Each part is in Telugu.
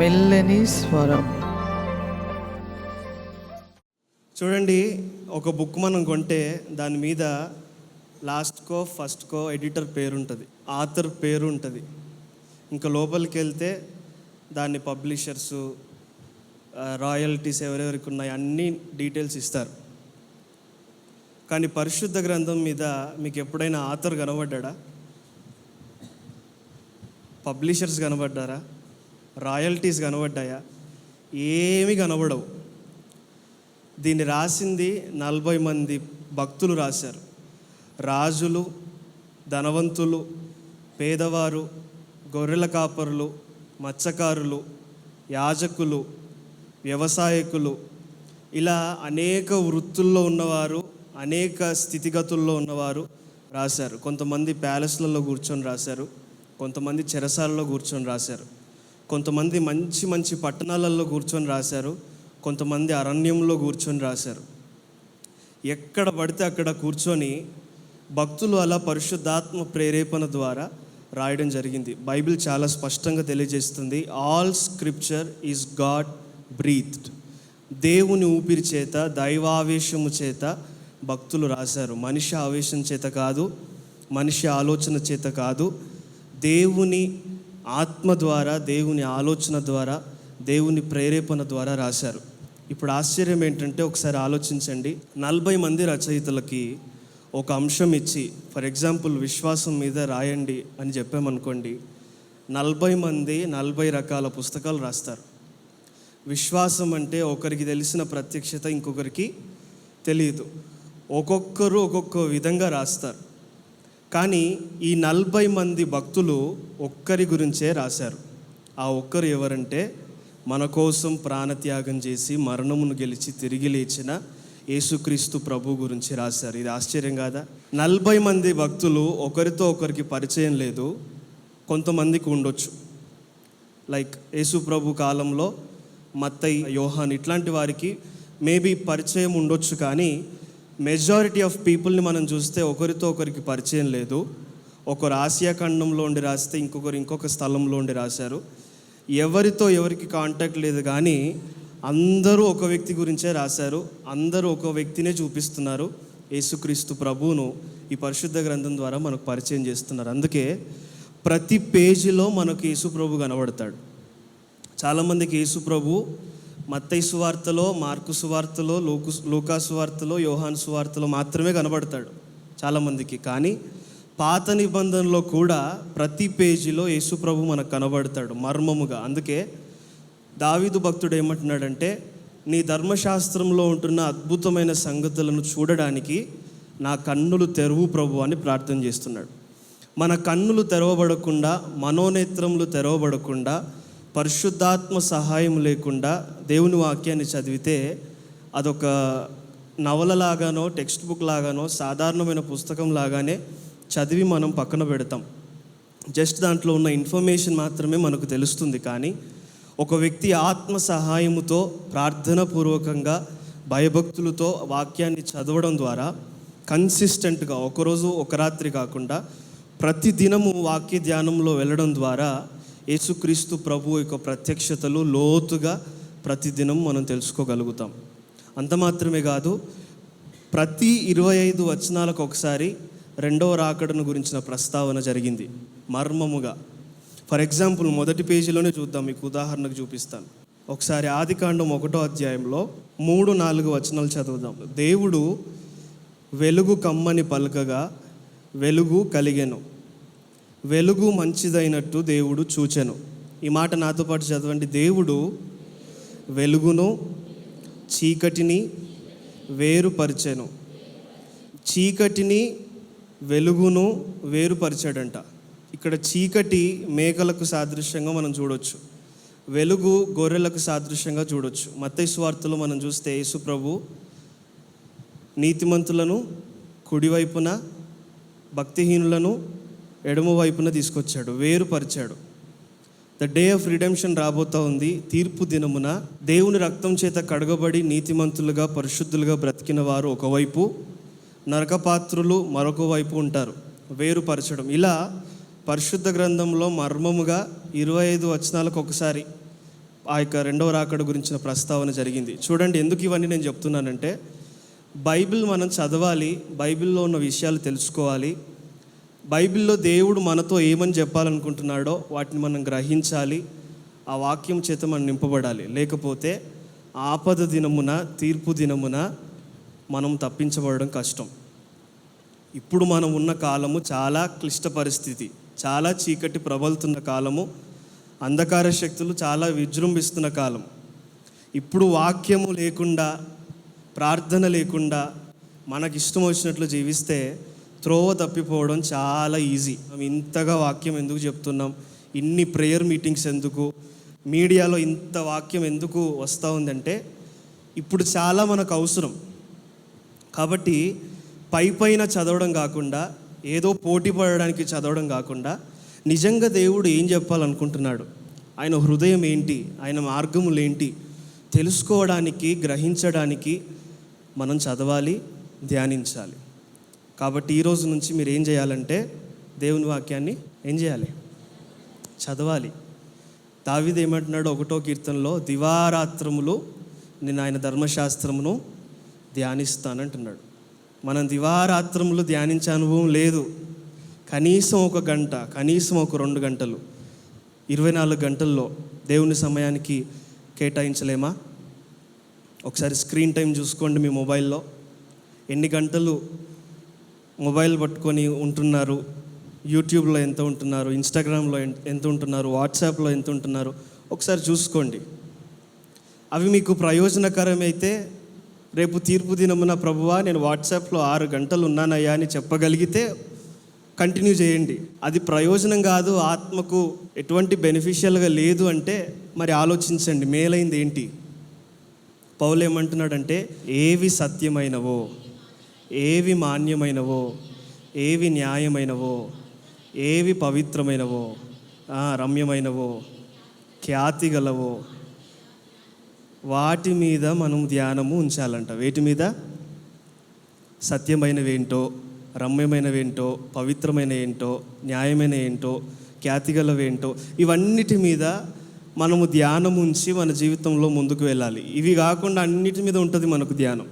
మెల్లని స్వరం. చూడండి, ఒక బుక్ మనం కొంటే దాని మీద లాస్ట్కో ఫస్ట్కో ఎడిటర్ పేరు ఉంటుంది, ఆథర్ పేరు ఉంటుంది. ఇంకా లోపలికి వెళ్తే దాన్ని పబ్లిషర్సు, రాయల్టీస్ ఎవరెవరికి ఉన్నాయి అన్ని డీటెయిల్స్ ఇస్తారు. కానీ పరిశుద్ధ గ్రంథం మీద మీకు ఎప్పుడైనా ఆథర్ కనబడ్డా? పబ్లిషర్స్ కనబడ్డారా? రాయల్టీస్ కనబడ్డాయా? ఏమీ కనబడవు. దీన్ని రాసింది 40 మంది భక్తులు రాశారు. రాజులు, ధనవంతులు, పేదవారు, గొర్రెల కాపరులు, మత్స్యకారులు, యాజకులు, వ్యవసాయకులు, ఇలా అనేక వృత్తుల్లో ఉన్నవారు, అనేక స్థితిగతుల్లో ఉన్నవారు రాశారు. కొంతమంది ప్యాలెస్లలో కూర్చొని రాశారు, కొంతమంది చెరసాలలో కూర్చొని రాశారు, కొంతమంది మంచి మంచి పట్టణాలలో కూర్చొని రాశారు, కొంతమంది అరణ్యంలో కూర్చొని రాశారు. ఎక్కడ పడితే అక్కడ కూర్చొని భక్తులు అలా పరిశుద్ధాత్మ ప్రేరేపణ ద్వారా రాయడం జరిగింది. బైబిల్ చాలా స్పష్టంగా తెలియజేస్తుంది, all scripture is God breathed. దేవుని ఊపిరి చేత, దైవావేశము చేత భక్తులు రాశారు. మనిషి ఆవేశం చేత కాదు, మనిషి ఆలోచన చేత కాదు, దేవుని ఆత్మ ద్వారా, దేవుని ఆలోచన ద్వారా, దేవుని ప్రేరేపణ ద్వారా రాశారు. ఇప్పుడు ఆశ్చర్యం ఏంటంటే, ఒకసారి ఆలోచించండి. 40 మంది రచయితలకి ఒక అంశం ఇచ్చి, ఫర్ ఎగ్జాంపుల్ విశ్వాసం మీద రాయండి అని చెప్పామనుకోండి, 40 మంది 40 రకాల పుస్తకాలు రాస్తారు. విశ్వాసం అంటే ఒకరికి తెలిసిన ప్రత్యక్షత ఇంకొకరికి తెలియదు, ఒక్కొక్కరు ఒక్కొక్క విధంగా రాస్తారు. కానీ ఈ 40 మంది భక్తులు ఒక్కరి గురించే రాశారు. ఆ ఒక్కరు ఎవరంటే, మన కోసం ప్రాణత్యాగం చేసి మరణమును గెలిచి తిరిగి లేచిన యేసుక్రీస్తు ప్రభు గురించి రాశారు. ఇది ఆశ్చర్యం కాదా? 40 మంది భక్తులు ఒకరితో ఒకరికి పరిచయం లేదు. కొంతమందికి ఉండొచ్చు, లైక్ యేసు ప్రభు కాలంలో మత్తయి, యోహాన్ ఇట్లాంటి వారికి మేబీ పరిచయం ఉండొచ్చు. కానీ మెజారిటీ ఆఫ్ పీపుల్ని మనం చూస్తే ఒకరితో ఒకరికి పరిచయం లేదు. ఒకరు ఆసియా ఖండంలో ఉండి రాస్తే ఇంకొకరు ఇంకొక స్థలంలో ఉండి రాశారు. ఎవరితో ఎవరికి కాంటాక్ట్ లేదు, కానీ అందరూ ఒక వ్యక్తి గురించే రాశారు. అందరూ ఒక వ్యక్తినే చూపిస్తున్నారు, యేసుక్రీస్తు ప్రభువును ఈ పరిశుద్ధ గ్రంథం ద్వారా మనకు పరిచయం చేస్తున్నారు. అందుకే ప్రతి పేజీలో మనకు యేసు ప్రభు కనబడతాడు. చాలామందికి యేసు ప్రభు మత్తయి సువార్తలో, మార్కు సువార్తలో, లూకా సువార్తలో, యోహాను సువార్తలో మాత్రమే కనబడతాడు చాలామందికి. కానీ పాత నిబంధనలో కూడా ప్రతి పేజీలో యేసు ప్రభు మనకు కనబడతాడు మర్మముగా. అందుకే దావీదు భక్తుడు ఏమంటున్నాడంటే, నీ ధర్మశాస్త్రంలో ఉంటున్న అద్భుతమైన సంగతులను చూడడానికి నా కన్నులు తెరువు ప్రభు అని ప్రార్థన చేస్తున్నాడు. మన కన్నులు తెరవబడకుండా, మనోనేత్రములు తెరవబడకుండా, పరిశుద్ధాత్మ సహాయం లేకుండా దేవుని వాక్యాన్ని చదివితే అదొక నవలలాగానో, టెక్స్ట్ బుక్ లాగానో, సాధారణమైన పుస్తకం లాగానే చదివి మనం పక్కన పెడతాం. జస్ట్ దాంట్లో ఉన్న ఇన్ఫర్మేషన్ మాత్రమే మనకు తెలుస్తుంది. కానీ ఒక వ్యక్తి ఆత్మ సహాయముతో, ప్రార్థనాపూర్వకంగా, భయభక్తులతో వాక్యాన్ని చదవడం ద్వారా కన్సిస్టెంట్గా ఒకరోజు ఒక రాత్రి కాకుండా ప్రతి దినము వాక్య ధ్యానంలో వెళ్ళడం ద్వారా యేసుక్రీస్తు ప్రభు యొక్క ప్రత్యక్షతలు లోతుగా ప్రతిదినం మనం తెలుసుకోగలుగుతాం. అంత మాత్రమే కాదు, ప్రతి 25 వచనాలకు ఒకసారి రెండవ రాకడను గురించిన ప్రస్తావన జరిగింది మర్మముగా. ఫర్ ఎగ్జాంపుల్ మొదటి పేజీలోనే చూద్దాం, మీకు ఉదాహరణకు చూపిస్తాను. ఒకసారి ఆదికాండం 1వ అధ్యాయంలో 3-4 వచనాలు చదువుదాం. దేవుడు వెలుగు కమ్మని పలకగా వెలుగు కలిగెను, వెలుగు మంచిదైనట్టు దేవుడు చూచెను. ఈ మాట నాతో పాటు చదవండి. దేవుడు వెలుగును చీకటిని వేరుపరిచెను. చీకటిని వెలుగును వేరుపరిచాడంట. ఇక్కడ చీకటి మేకలకు సాదృశ్యంగా మనం చూడొచ్చు, వెలుగు గొర్రెలకు సాదృశ్యంగా చూడొచ్చు. మత్తయి సువార్తలో మనం చూస్తే యేసు ప్రభు నీతిమంతులను కుడివైపున, భక్తిహీనులను ఎడమ వైపున తీసుకొచ్చాడు, వేరుపరిచాడు. ద డే ఆఫ్ రిడెంప్షన్ రాబోతా ఉంది. తీర్పు దినమున దేవుని రక్తం చేత కడగబడి నీతిమంతులుగా, పరిశుద్ధులుగా బ్రతికిన వారు ఒకవైపు, నరకపాత్రులు మరొక వైపు ఉంటారు. వేరుపరచడం. ఇలా పరిశుద్ధ గ్రంథంలో మర్మముగా 25 వచనాలకు ఒకసారి ఆ యొక్క రెండవ రాకడ గురించిన ప్రస్తావన జరిగింది. చూడండి, ఎందుకు ఇవన్నీ నేను చెప్తున్నానంటే, బైబిల్ మనం చదవాలి, బైబిల్లో ఉన్న విషయాలు తెలుసుకోవాలి, బైబిల్లో దేవుడు మనతో ఏమని చెప్పాలనుకుంటున్నాడో వాటిని మనం గ్రహించాలి, ఆ వాక్యం చేత మనం నింపబడాలి. లేకపోతే ఆపద దినమున, తీర్పు దినమున మనం తప్పించబడడం కష్టం. ఇప్పుడు మనం ఉన్న కాలము చాలా క్లిష్ట పరిస్థితి, చాలా చీకటి ప్రబలుతున్న కాలము, అంధకార శక్తులు చాలా విజృంభిస్తున్న కాలం. ఇప్పుడు వాక్యము లేకుండా, ప్రార్థన లేకుండా మనకి ఇష్టం వచ్చినట్లు జీవిస్తే త్రోవ తప్పిపోవడం చాలా ఈజీ. మనం ఇంతగా వాక్యం ఎందుకు చెప్తున్నాం, ఇన్ని ప్రేయర్ మీటింగ్స్ ఎందుకు, మీడియాలో ఇంత వాక్యం ఎందుకు వస్తూ ఉందంటే ఇప్పుడు చాలా మనకు అవసరం. కాబట్టి పైన చదవడం కాకుండా, ఏదో పోటీ పడడానికి చదవడం కాకుండా, నిజంగా దేవుడు ఏం చెప్పాలనుకుంటున్నాడు, ఆయన హృదయం ఏంటి, ఆయన మార్గములు ఏంటి తెలుసుకోవడానికి, గ్రహించడానికి మనం చదవాలి, ధ్యానించాలి. కాబట్టి ఈరోజు నుంచి మీరు ఏం చేయాలంటే దేవుని వాక్యాన్ని ఏం చేయాలి, చదవాలి. దావీదు ఏమంటున్నాడు 1వ కీర్తనలో, దివారాత్రములు నేను ఆయన ధర్మశాస్త్రమును ధ్యానిస్తానంటున్నాడు. మనం దివారాత్రములు ధ్యానించే అనుభవం లేదు. కనీసం 1 గంట, కనీసం 2 గంటలు, 24 గంటల్లో దేవుని సమయానికి కేటాయించలేమా? ఒకసారి స్క్రీన్ టైం చూసుకోండి. మీ మొబైల్లో ఎన్ని గంటలు మొబైల్ పట్టుకొని ఉంటున్నారు, యూట్యూబ్లో ఎంత ఉంటున్నారు, ఇన్స్టాగ్రామ్లో ఎంత ఉంటున్నారు, వాట్సాప్లో ఎంత ఉంటున్నారు, ఒకసారి చూసుకోండి. అవి మీకు ప్రయోజనకరమైతే రేపు తీర్పు దినమున, ప్రభువా నేను వాట్సాప్లో 6 గంటలు ఉన్నానయ్యా అని చెప్పగలిగితే కంటిన్యూ చేయండి. అది ప్రయోజనం కాదు, ఆత్మకు ఎటువంటి బెనిఫిషియల్గా లేదు అంటే మరి ఆలోచించండి, మేలైంది ఏంటి? పౌలు ఏమంటున్నాడంటే, ఏవి సత్యమైనవో, ఏవి మాన్యమైనవో, ఏవి న్యాయమైనవో, ఏవి పవిత్రమైనవో, రమ్యమైనవో, ఖ్యాతి గలవో, వాటి మీద మనం ధ్యానము ఉంచాలంట. వేటి మీద? సత్యమైనవేంటో, రమ్యమైనవేంటో, పవిత్రమైన ఏంటో, న్యాయమైన ఏంటో, ఖ్యాతిగలవేంటో, ఇవన్నిటి మీద మనము ధ్యానం ఉంచి మన జీవితంలో ముందుకు వెళ్ళాలి. ఇవి కాకుండా అన్నిటి మీద ఉంటుంది మనకు ధ్యానం.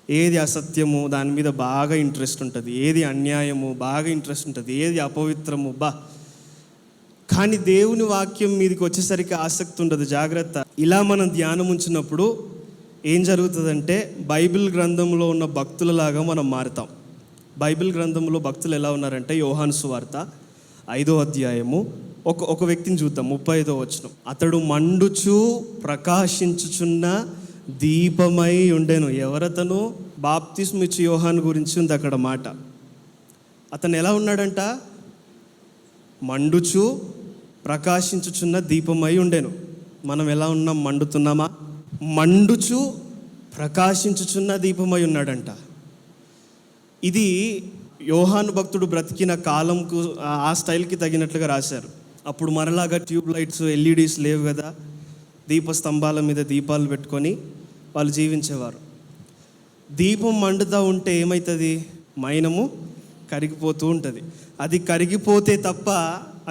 ఏది అసత్యము దాని మీద బాగా ఇంట్రెస్ట్ ఉంటుంది, ఏది అన్యాయము బాగా ఇంట్రెస్ట్ ఉంటుంది, ఏది అపవిత్రము కానీ దేవుని వాక్యం మీదకి వచ్చేసరికి ఆసక్తి ఉండదు. జాగ్రత్త. ఇలా మనం ధ్యానం ఉంచినప్పుడు ఏం జరుగుతుందంటే బైబిల్ గ్రంథంలో ఉన్న భక్తులలాగా మనం మారుతాం. బైబిల్ గ్రంథంలో భక్తులు ఎలా ఉన్నారంటే, యోహాను సువార్త 5వ అధ్యాయము ఒక వ్యక్తిని చూద్దాం. 35వ వచనం, అతడు మండుచు ప్రకాశించుచున్న దీపమై ఉండెను. ఎవరతను? బాప్తిస్మ ఇచ్చు యోహాను గురించి ఉంది అక్కడ మాట. అతను ఎలా ఉన్నాడంట? మండుచు ప్రకాశించుచున్న దీపమై ఉండెను. మనం ఎలా ఉన్నాం? మండుతున్నామా? మండుచు ప్రకాశించుచున్న దీపమై ఉన్నాడంట. ఇది యోహాను భక్తుడు బ్రతికిన కాలంకు, ఆ స్టైల్కి తగినట్లుగా రాశారు. అప్పుడు మనలాగా ట్యూబ్ లైట్స్, ఎల్ఈడీస్ లేవు కదా. దీపస్తంభాల మీద దీపాలు పెట్టుకొని వాళ్ళు జీవించేవారు. దీపం మండుతూ ఉంటే ఏమవుతుంది? మైనము కరిగిపోతూ ఉంటుంది. అది కరిగిపోతే తప్ప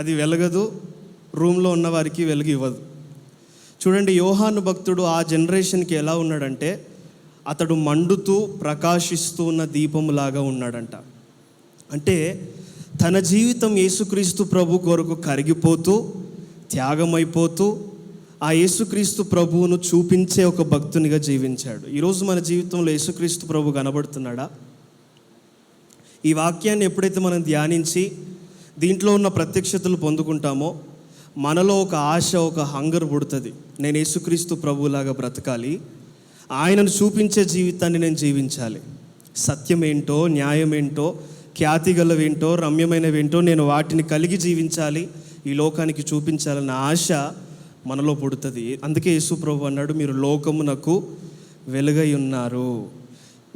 అది వెలగదు, రూమ్లో ఉన్న వారికి వెలుగు ఇవ్వదు. చూడండి, యోహాను భక్తుడు ఆ జనరేషన్కి ఎలా ఉన్నాడంటే, అతడు మండుతూ ప్రకాశిస్తూ ఉన్న దీపములాగా ఉన్నాడంట. అంటే తన జీవితం యేసుక్రీస్తు ప్రభు కొరకు కరిగిపోతూ, త్యాగమైపోతూ, ఆ యేసుక్రీస్తు ప్రభువును చూపించే ఒక భక్తునిగా జీవించాడు. ఈరోజు మన జీవితంలో యేసుక్రీస్తు ప్రభు కనబడుతున్నాడా? ఈ వాక్యాన్ని ఎప్పుడైతే మనం ధ్యానించి దీంట్లో ఉన్న ప్రత్యక్షతలు పొందుకుంటామో మనలో ఒక ఆశ, ఒక హంగర్ పుడుతుంది. నేను యేసుక్రీస్తు ప్రభువులాగా బ్రతకాలి, ఆయనను చూపించే జీవితాన్ని నేను జీవించాలి. సత్యమేంటో, న్యాయమేంటో, ఖ్యాతిగలవేంటో, రమ్యమైనవేంటో నేను వాటిని కలిగి జీవించాలి, ఈ లోకానికి చూపించాలన్న ఆశ మనలో పుడుతుంది. అందుకే యేసు ప్రభు అన్నాడు, మీరు లోకమునకు వెలుగై ఉన్నారు,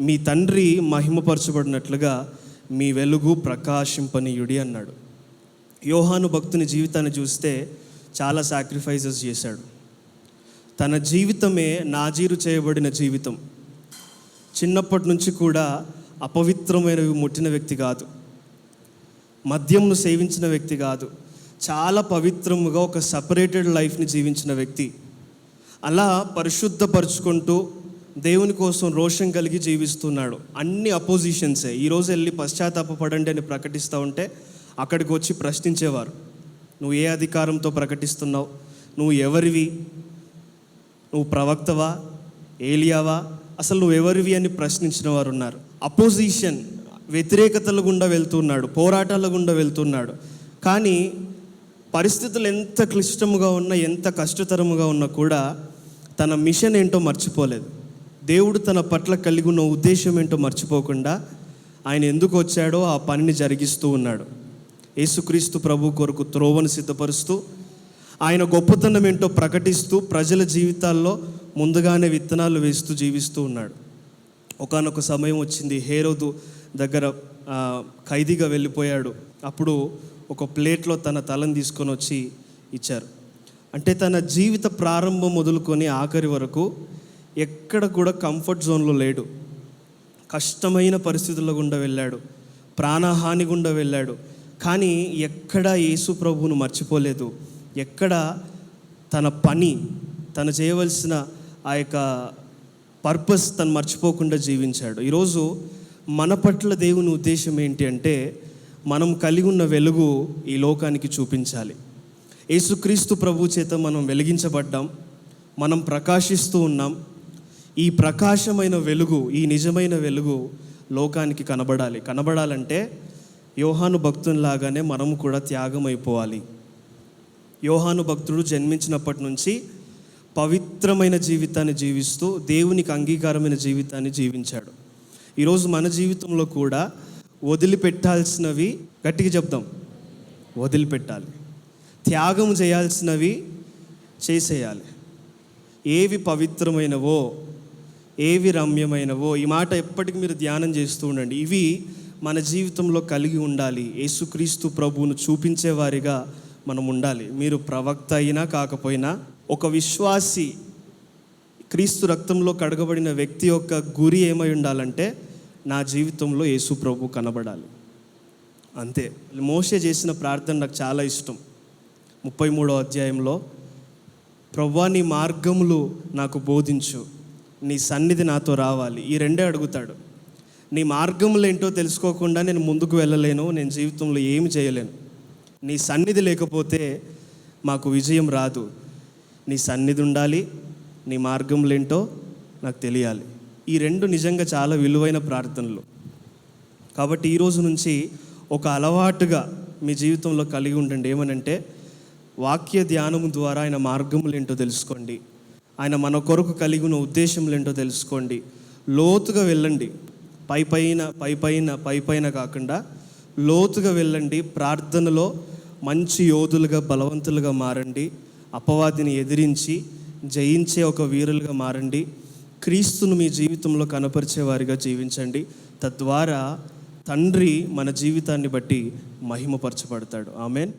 మీ తండ్రి మహిమపరచబడినట్లుగా మీ వెలుగు ప్రకాశింపనీయుడి అన్నాడు. యోహాను భక్తుని జీవితాన్ని చూస్తే చాలా సాక్రిఫైసెస్ చేశాడు. తన జీవితమే నాజీరు చేయబడిన జీవితం. చిన్నప్పటి నుంచి కూడా అపవిత్రమైనవి ముట్టిన వ్యక్తి కాదు, మద్యంను సేవించిన వ్యక్తి కాదు, చాలా పవిత్రముగా ఒక సపరేటెడ్ లైఫ్ని జీవించిన వ్యక్తి. అలా పరిశుద్ధపరుచుకుంటూ దేవుని కోసం రోషం కలిగి జీవిస్తున్నాడు. అన్ని అపోజిషన్సే. ఈరోజు వెళ్ళి పశ్చాత్తాపపడండి అని ప్రకటిస్తూ ఉంటే అక్కడికి వచ్చి ప్రశ్నించేవారు. నువ్వు ఏ అధికారంతో ప్రకటిస్తున్నావు? నువ్వు ఎవరివి? నువ్వు ప్రవక్తవా, ఏలియావా, అసలు నువ్వు ఎవరివి అని ప్రశ్నించిన వారు ఉన్నారు. అపోజిషన్, వ్యతిరేకతల గుండా వెళ్తున్నాడు, పోరాటాల గుండా వెళ్తున్నాడు. కానీ పరిస్థితులు ఎంత క్లిష్టముగా ఉన్నా, ఎంత కష్టతరముగా ఉన్నా కూడా తన మిషన్ ఏంటో మర్చిపోలేదు. దేవుడు తన పట్ల కలిగి ఉన్న ఉద్దేశం ఏంటో మర్చిపోకుండా ఆయన ఎందుకు వచ్చాడో ఆ పనిని జరిగిస్తూ ఉన్నాడు. యేసుక్రీస్తు ప్రభు కొరకు త్రోవను సిద్ధపరుస్తూ, ఆయన గొప్పతనం ఏంటో ప్రకటిస్తూ, ప్రజల జీవితాల్లో ముందుగానే విత్తనాలు వేస్తూ జీవిస్తూ ఉన్నాడు. ఒకానొక సమయం వచ్చింది, హేరోదు దగ్గర ఖైదీగా వెళ్ళిపోయాడు. అప్పుడు ఒక ప్లేట్లో తన తలను తీసుకొని వచ్చి ఇచ్చారు. అంటే తన జీవిత ప్రారంభం మొదలుకొని ఆఖరి వరకు ఎక్కడ కూడా కంఫర్ట్ జోన్లో లేడు. కష్టమైన పరిస్థితుల గుండా వెళ్ళాడు, ప్రాణహాని గుండా వెళ్ళాడు. కానీ ఎక్కడా యేసు ప్రభువును మర్చిపోలేదు. ఎక్కడ తన పని, తను చేయవలసిన ఆ యొక్క పర్పస్ తను మర్చిపోకుండా జీవించాడు. ఈరోజు మన పట్ల దేవుని ఉద్దేశం ఏంటి అంటే, మనం కలిగి ఉన్న వెలుగు ఈ లోకానికి చూపించాలి. యేసుక్రీస్తు ప్రభు చేత మనం వెలిగించబడ్డాం, మనం ప్రకాశిస్తూ ఉన్నాం. ఈ ప్రకాశమైన వెలుగు, ఈ నిజమైన వెలుగు లోకానికి కనబడాలంటే యోహాను భక్తునిలాగానే మనము కూడా త్యాగం అయిపోవాలి. యోహాను భక్తుడు జన్మించినప్పటి నుంచి పవిత్రమైన జీవితాన్ని జీవిస్తూ దేవునికి అంగీకారమైన జీవితాన్ని జీవించాడు. ఈరోజు మన జీవితంలో కూడా వదిలిపెట్టాల్సినవి, గట్టిగా చెప్దాం, వదిలిపెట్టాలి. త్యాగం చేయాల్సినవి చేసేయాలి. ఏవి పవిత్రమైనవో, ఏవి రమ్యమైనవో, ఈ మాట ఎప్పటికీ మీరు ధ్యానం చేస్తూ ఉండండి. ఇవి మన జీవితంలో కలిగి ఉండాలి. యేసుక్రీస్తు ప్రభువును చూపించేవారిగా మనం ఉండాలి. మీరు ప్రవక్త అయినా కాకపోయినా, ఒక విశ్వాసి, క్రీస్తు రక్తంలో కడగబడిన వ్యక్తి యొక్క గురి ఏమై ఉండాలంటే, నా జీవితంలో యేసు ప్రభు కనబడాలి, అంతే. మోషే చేసిన ప్రార్థన నాకు చాలా ఇష్టం. 33వ అధ్యాయంలో, ప్రభువా నీ మార్గములు నాకు బోధించు, నీ సన్నిధి నాతో రావాలి. ఈ రెండే అడుగుతాడు. నీ మార్గములు ఏంటో తెలుసుకోకుండా నేను ముందుకు వెళ్ళలేను, నేను జీవితంలో ఏమి చేయలేను. నీ సన్నిధి లేకపోతే మాకు విజయం రాదు. నీ సన్నిధి ఉండాలి, నీ మార్గములు ఏంటో నాకు తెలియాలి. ఈ రెండు నిజంగా చాలా విలువైన ప్రార్థనలు. కాబట్టి ఈరోజు నుంచి ఒక అలవాటుగా మీ జీవితంలో కలిగి ఉండండి. ఏమనంటే, వాక్య ధ్యానము ద్వారా ఆయన మార్గములు ఏంటో తెలుసుకోండి, ఆయన మన కొరకు కలిగి ఉన్న ఉద్దేశములు ఏంటో తెలుసుకోండి. లోతుగా వెళ్ళండి. పైపైన కాకుండా లోతుగా వెళ్ళండి. ప్రార్థనలో మంచి యోధులుగా, బలవంతులుగా మారండి. అపవాదిని ఎదిరించి జయించే ఒక వీరులుగా మారండి. క్రీస్తును మీ జీవితంలో కనపరిచేవారిగా జీవించండి. తద్వారా తండ్రి మన జీవితాన్ని బట్టి మహిమపరచబడతాడు. ఆమెన్.